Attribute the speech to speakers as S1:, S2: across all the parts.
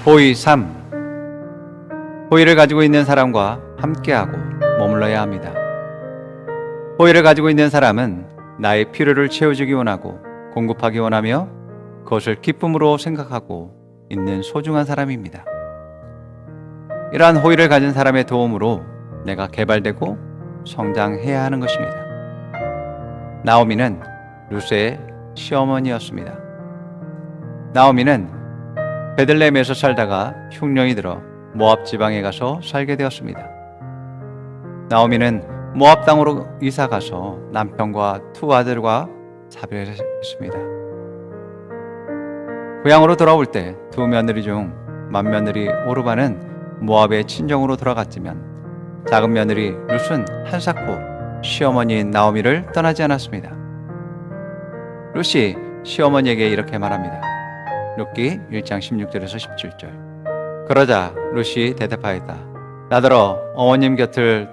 S1: 호의 3. 호의를 가지고 있는 사람과 함께하고 머물러야 합니다. 호의를 가지고 있는 사람은 나의 필요를 채워주기 원하고 공급하기 원하며 그것을 기쁨으로 생각하고 있는 소중한 사람입니다. 이러한 호의를 가진 사람의 도움으로 내가 개발되고 성장해야 하는 것입니다. 나오미는 룻의 시어머니였습니다. 나오미는 베들레헴에서 살다가 흉년이 들어 모압 지방에 가서 살게 되었습니다. 나오미는 모압 땅으로 이사 가서 남편과 두 아들과 사별했습니다. 고향으로 돌아올 때 두 며느리 중 맏며느리 오르바는 모압의 친정으로 돌아갔지만 작은 며느리 룻은 한사코 시어머니인 나오미를 떠나지 않았습니다. 룻이 시어머니에게 이렇게 말합니다. 룻기 1장 16절에서 17절. 그러자 룻이 대답하였다. 나더러 어머님 곁을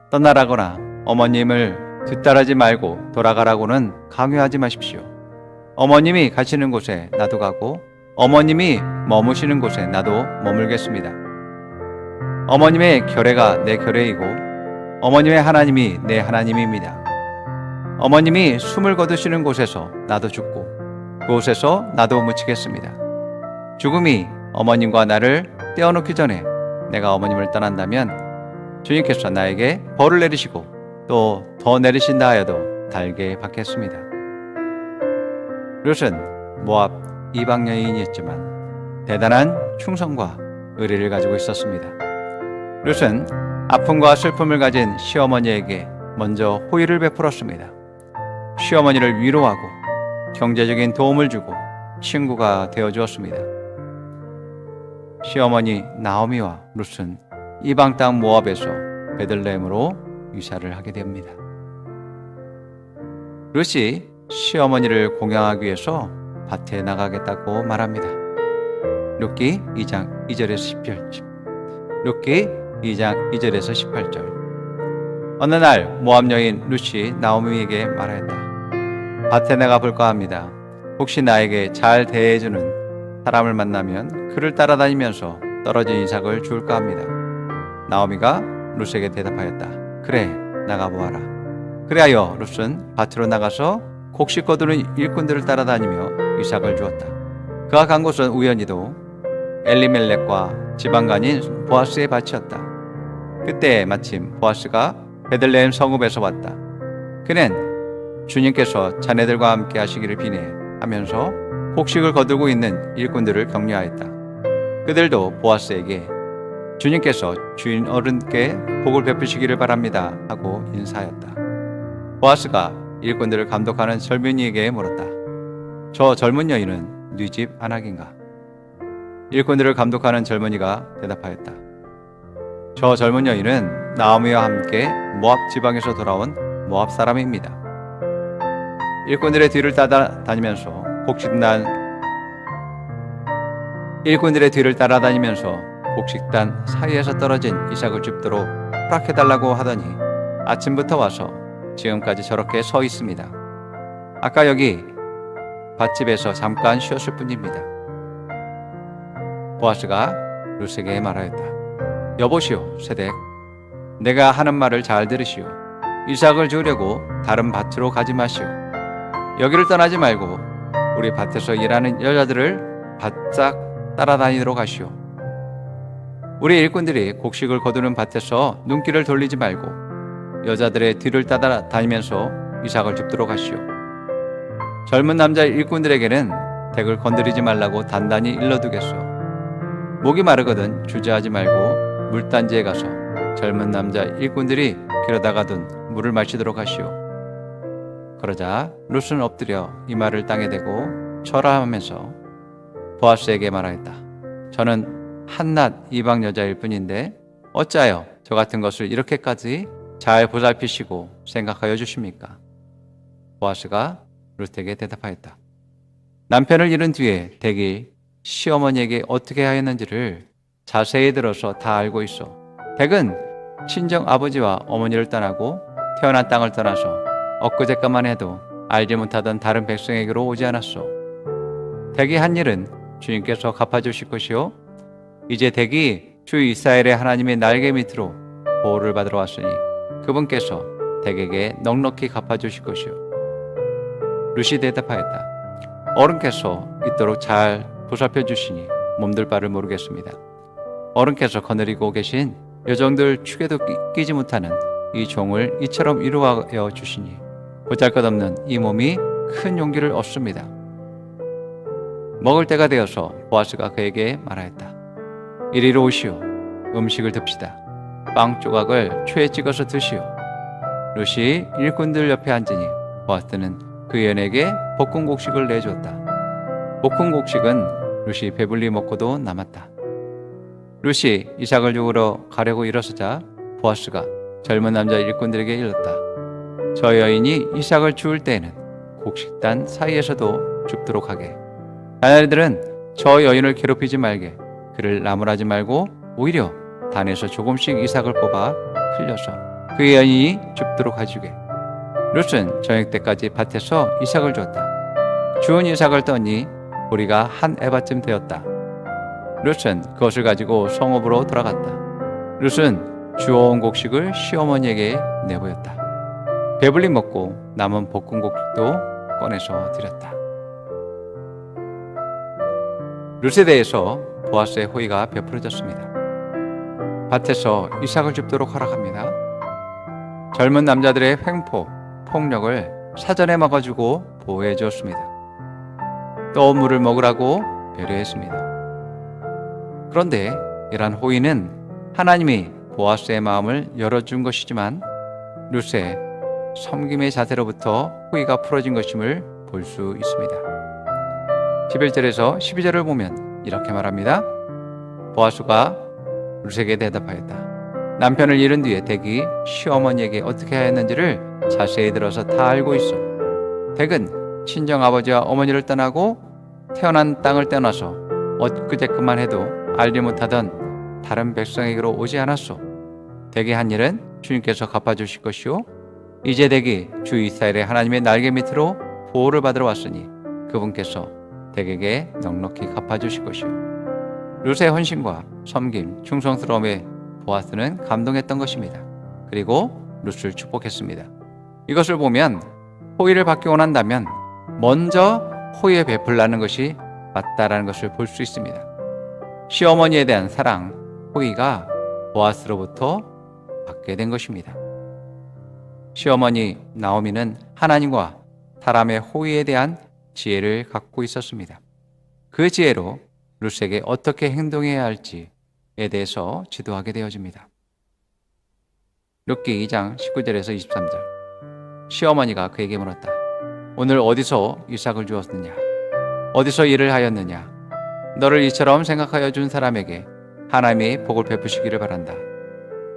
S1: 떠나라거나 어머님을 뒤따르지 말고 돌아가라고는 강요하지 마십시오. 어머님이 가시는 곳에 나도 가고 어머님이 머무시는 곳에 나도 머물겠습니다. 어머님의 결례가 내 결례이고 어머님의 하나님이 내 하나님입니다. 어머님이 숨을 거두시는 곳에서 나도 죽고 그곳에서 나도 묻히겠습니다. 죽음이 어머님과 나를 떼어놓기 전에 내가 어머님을 떠난다면 주님께서 나에게 벌을 내리시고 또 더 내리신다 하여도 달게 받겠습니다. 룻은 모압 이방 여인이었지만 대단한 충성과 의리를 가지고 있었습니다. 룻은 아픔과 슬픔을 가진 시어머니에게 먼저 호의를 베풀었습니다. 시어머니를 위로하고 경제적인 도움을 주고 친구가 되어주었습니다. 시어머니 나오미와 룻은 이방 땅 모압에서 베들레헴으로 이사를 하게 됩니다. 룻이 시어머니를 공양하기 위해서 밭에 나가겠다고 말합니다. 룻기 2장 2절에서 18절. 룻기 2장 2절에서 18절. 어느 날 모압 여인 룻이 나오미에게 말하였다. 밭에 나가 볼까 합니다. 혹시 나에게 잘 대해주는 사람을 만나면 그를 따라다니면서 떨어진 이삭을 줄까 합니다. 나오미가 룻에게 대답하였다. 그래, 나가보아라. 그리하여 룻은 밭으로 나가서 곡식 거두는 일꾼들을 따라다니며 이삭을 주었다. 그가 간 곳은 우연히도 엘리멜렉과 지방간인 보아스의 밭이었다. 그때 마침 보아스가 베들레헴 성읍에서 왔다. 그는 주님께서 자네들과 함께 하시기를 비내 하면서 곡식을 거두고 있는 일꾼들을 격려하였다. 그들도 보아스에게 주님께서 주인 어른께 복을 베푸시기를 바랍니다 하고 인사하였다. 보아스가 일꾼들을 감독하는 젊은이에게 물었다. 저 젊은 여인은 네 집 아낙인가? 일꾼들을 감독하는 젊은이가 대답하였다. 저 젊은 여인은 나오미와 함께 모압 지방에서 돌아온 모압 사람입니다. 일꾼들의 뒤를 따라다니면서 곡식단 사이에서 떨어진 이삭을 줍도록 허락해달라고 하더니 아침부터 와서 지금까지 저렇게 서 있습니다. 아까 여기 밭집에서 잠깐 쉬었을 뿐입니다. 보아스가 룻에게 말하였다. 여보시오, 세덱. 내가 하는 말을 잘 들으시오. 이삭을 주려고 다른 밭으로 가지 마시오. 여기를 떠나지 말고 우리 밭에서 일하는 여자들을 바짝 따라다니도록 하시오. 우리 일꾼들이 곡식을 거두는 밭에서 눈길을 돌리지 말고 여자들의 뒤를 따라다니면서 이삭을 줍도록 하시오. 젊은 남자 일꾼들에게는 덱을 건드리지 말라고 단단히 일러두겠소. 목이 마르거든 주저하지 말고 물단지에 가서 젊은 남자 일꾼들이 길어다가 둔 물을 마시도록 하시오. 그러자 룻은 엎드려 이마를 땅에 대고 절하면서 보아스에게 말하였다. 저는 한낱 이방 여자일 뿐인데 어찌하여 저 같은 것을 이렇게까지 잘 보살피시고 생각하여 주십니까? 보아스가 룻에게 대답하였다. 남편을 잃은 뒤에 덱이 시어머니에게 어떻게 하였는지를 자세히 들어서 다 알고 있어. 덱은 친정 아버지와 어머니를 떠나고 태어난 땅을 떠나서 엊그제까만 해도 알지 못하던 다른 백성에게로 오지 않았소. 덱이 한 일은 주님께서 갚아주실 것이요 이제 댁이 주 이스라엘의 하나님의 날개 밑으로 보호를 받으러 왔으니 그분께서 댁에게 넉넉히 갚아주실 것이요. 룻이 대답하였다. 어른께서 이토록 잘 보살펴 주시니 몸둘 바를 모르겠습니다. 어른께서 거느리고 계신 여종들 축에도 끼지 못하는 이 종을 이처럼 위로하여 주시니 보잘것없는 이 몸이 큰 용기를 얻습니다. 먹을 때가 되어서 보아스가 그에게 말하였다. 이리로 오시오. 음식을 듭시다. 빵 조각을 초에 찍어서 드시오. 룻이 일꾼들 옆에 앉으니 보아스는 그 연에게 볶은 곡식을 내주었다. 볶은 곡식은 룻이 배불리 먹고도 남았다. 룻이 이삭을 죽으러 가려고 일어서자 보아스가 젊은 남자 일꾼들에게 일렀다. 저 여인이 이삭을 죽을 때에는 곡식단 사이에서도 죽도록 하게. 나날이들은 저 여인을 괴롭히지 말게. 그를 나무라지 말고 오히려 단에서 조금씩 이삭을 뽑아 흘려서 그 여인이 죽도록 하주게. 룻은 저녁 때까지 밭에서 이삭을 주었다. 주운 이삭을 떠니 보리가 한 에바쯤 되었다. 룻은 그것을 가지고 성읍으로 돌아갔다. 룻은 주워온 곡식을 시어머니에게 내보였다. 배불리 먹고 남은 볶은 곡식도 꺼내서 드렸다. 룻에 대해서 보아스의 호의가 베풀어졌습니다. 밭에서 이삭을 줍도록 허락합니다. 젊은 남자들의 횡포, 폭력을 사전에 막아주고 보호해 주었습니다. 또 물을 먹으라고 배려했습니다. 그런데 이러한 호의는 하나님이 보아스의 마음을 열어준 것이지만 룻의 섬김의 자세로부터 호의가 풀어진 것임을 볼 수 있습니다. 11절에서 12절을 보면 이렇게 말합니다. 보아스가 룻에게 대답하였다. 남편을 잃은 뒤에 댁이 시어머니에게 어떻게 하였는지를 자세히 들어서 다 알고 있어. 댁은 친정아버지와 어머니를 떠나고 태어난 땅을 떠나서 엊그제그만 해도 알지 못하던 다른 백성에게로 오지 않았소. 댁의 한 일은 주님께서 갚아주실 것이요. 이제 댁이 주 이스라엘의 하나님의 날개 밑으로 보호를 받으러 왔으니 그분께서 댁에게 넉넉히 갚아주실 것이요. 룻의 헌신과 섬김, 충성스러움에 보아스는 감동했던 것입니다. 그리고 룻을 축복했습니다. 이것을 보면 호의를 받기 원한다면 먼저 호의에 베풀라는 것이 맞다라는 것을 볼 수 있습니다. 시어머니에 대한 사랑, 호의가 보아스로부터 받게 된 것입니다. 시어머니 나오미는 하나님과 사람의 호의에 대한 지혜를 갖고 있었습니다. 그 지혜로 룻에게 어떻게 행동해야 할지에 대해서 지도하게 되어집니다. 룻기 2장 19절에서 23절. 시어머니가 그에게 물었다. 오늘 어디서 이삭을 주었느냐? 어디서 일을 하였느냐? 너를 이처럼 생각하여 준 사람에게 하나님이 복을 베푸시기를 바란다.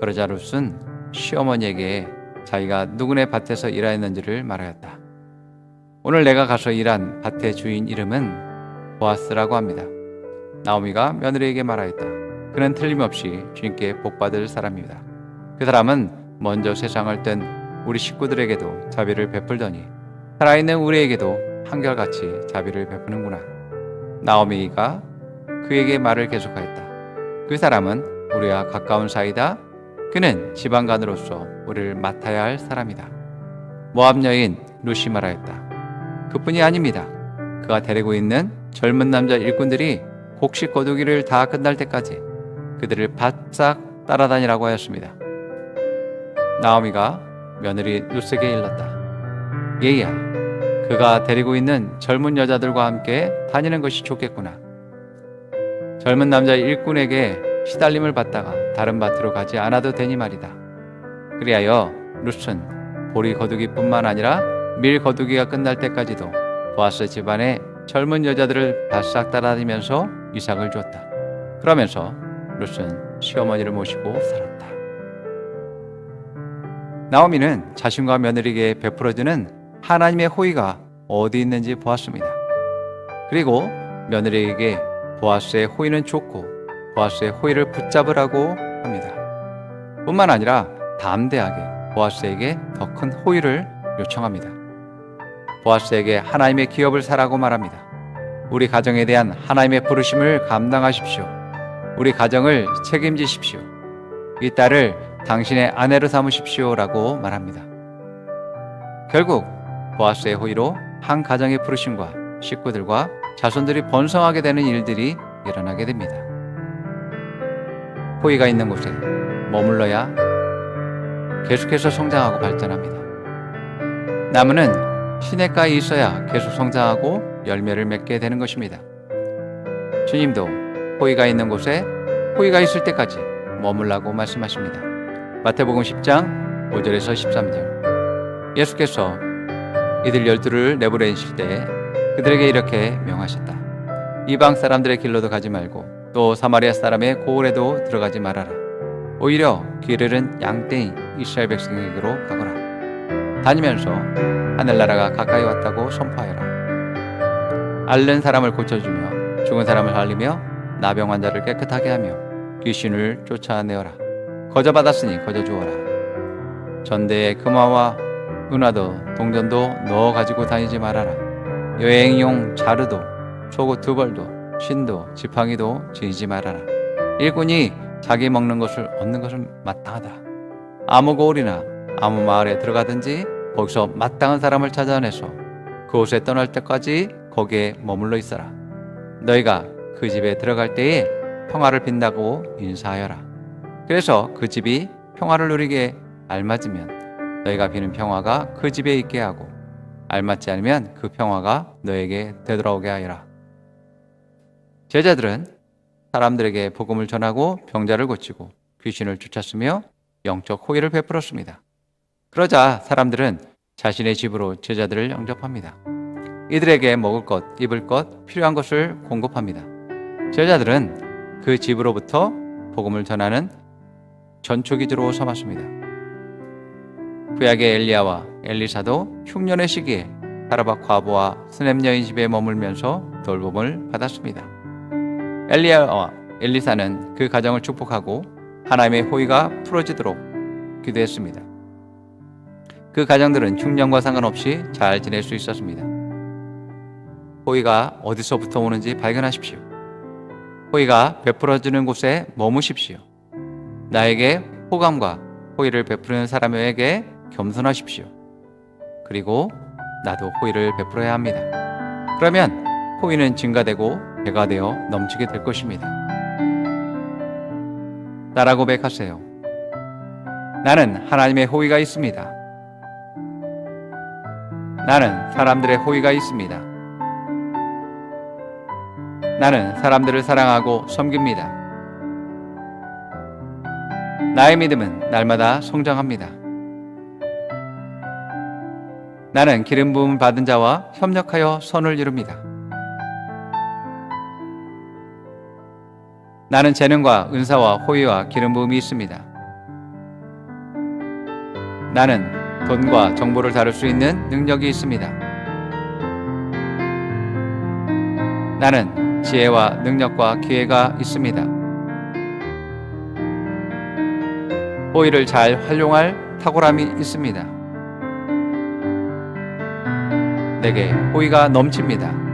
S1: 그러자 룻은 시어머니에게 자기가 누구네 밭에서 일하였는지를 말하였다. 오늘 내가 가서 일한 밭의 주인 이름은 보아스라고 합니다. 나오미가 며느리에게 말하였다. 그는 틀림없이 주님께 복받을 사람입니다. 그 사람은 먼저 세상을 뜬 우리 식구들에게도 자비를 베풀더니 살아있는 우리에게도 한결같이 자비를 베푸는구나. 나오미가 그에게 말을 계속하였다. 그 사람은 우리와 가까운 사이다. 그는 지방간으로서 우리를 맡아야 할 사람이다. 모압 여인 룻이 말하였다. 그뿐이 아닙니다. 그가 데리고 있는 젊은 남자 일꾼들이 곡식 거두기를 다 끝날 때까지 그들을 바싹 따라다니라고 하였습니다. 나오미가 며느리 룻에게 일렀다. 얘야, 그가 데리고 있는 젊은 여자들과 함께 다니는 것이 좋겠구나. 젊은 남자 일꾼에게 시달림을 받다가 다른 밭으로 가지 않아도 되니 말이다. 그리하여 룻은 보리 거두기뿐만 아니라 밀 거두기가 끝날 때까지도 보아스 집안의 젊은 여자들을 바싹 따라다니면서 이삭을 주었다. 그러면서 룻은 시어머니를 모시고 살았다. 나오미는 자신과 며느리에게 베풀어주는 하나님의 호의가 어디 있는지 보았습니다. 그리고 며느리에게 보아스의 호의는 좋고 보아스의 호의를 붙잡으라고 합니다. 뿐만 아니라 담대하게 보아스에게 더 큰 호의를 요청합니다. 보아스에게 하나님의 기업을 사라고 말합니다. 우리 가정에 대한 하나님의 부르심을 감당하십시오. 우리 가정을 책임지십시오. 이 딸을 당신의 아내로 삼으십시오라고 말합니다. 결국 보아스의 호의로 한 가정의 부르심과 식구들과 자손들이 번성하게 되는 일들이 일어나게 됩니다. 호의가 있는 곳에 머물러야 계속해서 성장하고 발전합니다. 나무는 시냇가에 있어야 계속 성장하고 열매를 맺게 되는 것입니다. 주님도 호의가 있는 곳에 호의가 있을 때까지 머물라고 말씀하십니다. 마태복음 10장 5절에서 13절. 예수께서 이들 12를 내보내실 때 그들에게 이렇게 명하셨다. 이방 사람들의 길로도 가지 말고 또 사마리아 사람의 고을에도 들어가지 말아라. 오히려 길을 잃은 양떼인 이스라엘 백성에게로 가거라. 다니면서 하늘나라가 가까이 왔다고 선포하여라. 앓는 사람을 고쳐주며 죽은 사람을 살리며 나병 환자를 깨끗하게 하며 귀신을 쫓아내어라. 거저받았으니 거저주어라. 전대에 금화와 은화도 동전도 넣어 가지고 다니지 말아라. 여행용 자루도 속옷 2벌도 신도 지팡이도 지니지 말아라. 일꾼이 자기 먹는 것을 얻는 것은 마땅하다. 아무 고을이나 아무 마을에 들어가든지 거기서 마땅한 사람을 찾아내서 그곳에 떠날 때까지 거기에 머물러 있어라. 너희가 그 집에 들어갈 때에 평화를 빈다고 인사하여라. 그래서 그 집이 평화를 누리게 알맞으면 너희가 비는 평화가 그 집에 있게 하고 알맞지 않으면 그 평화가 너에게 되돌아오게 하여라. 제자들은 사람들에게 복음을 전하고 병자를 고치고 귀신을 쫓았으며 영적 호의를 베풀었습니다. 그러자 사람들은 자신의 집으로 제자들을 영접합니다. 이들에게 먹을 것, 입을 것, 필요한 것을 공급합니다. 제자들은 그 집으로부터 복음을 전하는 전초기지로 삼았습니다. 구약의 엘리야와 엘리사도 흉년의 시기에 사르밧 과부와 스냅 여인 집에 머물면서 돌봄을 받았습니다. 엘리야와 엘리사는 그 가정을 축복하고 하나님의 호의가 풀어지도록 기도했습니다. 그 가정들은 흉년과 상관없이 잘 지낼 수 있었습니다. 호의가 어디서부터 오는지 발견하십시오. 호의가 베풀어지는 곳에 머무십시오. 나에게 호감과 호의를 베푸는 사람에게 겸손하십시오. 그리고 나도 호의를 베풀어야 합니다. 그러면 호의는 증가되고 배가 되어 넘치게 될 것입니다. 따라 고백하세요. 나는 하나님의 호의가 있습니다. 나는 사람들의 호의가 있습니다. 나는 사람들을 사랑하고 섬깁니다. 나의 믿음은 날마다 성장합니다. 나는 기름 부음을 받은 자와 협력하여 선을 이룹니다. 나는 재능과 은사와 호의와 기름 부음이 있습니다. 나는 돈과 정보를 다룰 수 있는 능력이 있습니다. 나는 지혜와 능력과 기회가 있습니다. 호의를 잘 활용할 탁월함이 있습니다. 내게 호의가 넘칩니다.